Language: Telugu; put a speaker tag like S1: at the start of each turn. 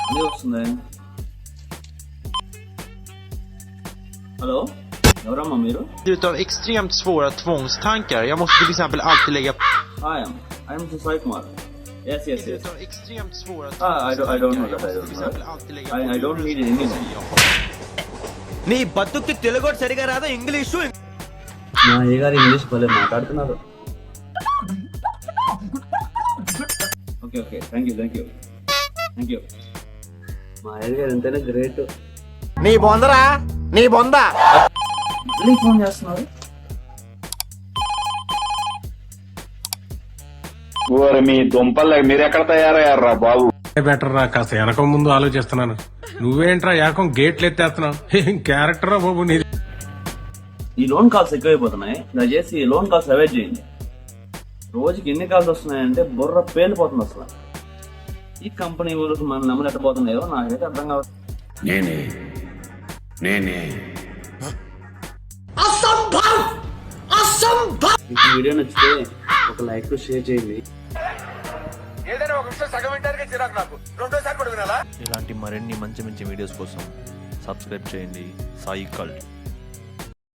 S1: అదే వస్తుంది. హలో, ఎవరమ్మా మీరు?
S2: Utav extremt svåra tvångstankar. Jag måste till exempel alltid lägga...
S1: I am Sai Kumar. Yes.
S2: Utav extremt svåra
S1: I don't know that. I don't need any.
S3: నీ బతుక్కి తెలుగు సరిగా రాదా ఇంగ్లీషు?
S1: మా అయ్య గారు ఇంగ్లీష్ భలే మాట్లాడుతున్నారు. Okay thank you. మా అయ్య గారు ఎంతైనా గ్రేట్.
S3: నీ బొందరా, నీ బొంద.
S1: మళ్ళీ ఫోన్ చేస్తున్నారు.
S4: మీ దుంపలు మీరు ఎక్కడ తయారయ్యారా బాబు?
S5: బెటర్ రా, కాస్త వెనక ముందు ఆలోచిస్తున్నాను. నువ్వేంట్రా ఏకం గేట్లు ఎత్తేస్తున్నావు? ఏం క్యారెక్టర్ రా బాబు నీది.
S1: ఈ లోన్ కాల్స్ ఎక్కువైపోతున్నాయి. దయచేసి ఈ లోన్ కాల్స్ అవాయిడ్ చేయండి. రోజుకి ఎన్ని కాల్స్ వస్తున్నాయంటే బుర్ర పేలిపోతుంది అసలు. ఈ కంపెనీ ఊరికి మన నెమ్మది ఎట్టబోతున్నాయో నాకైతే అర్థం కావచ్చు.
S6: నేనే
S1: మీకు వీడియో నచ్చితే ఒక లైక్ షేర్ చేయండి.
S7: ఇలాంటి మరిన్ని మంచి మంచి వీడియోస్ కోసం సబ్స్క్రైబ్ చేయండి సాయి కల్ట్.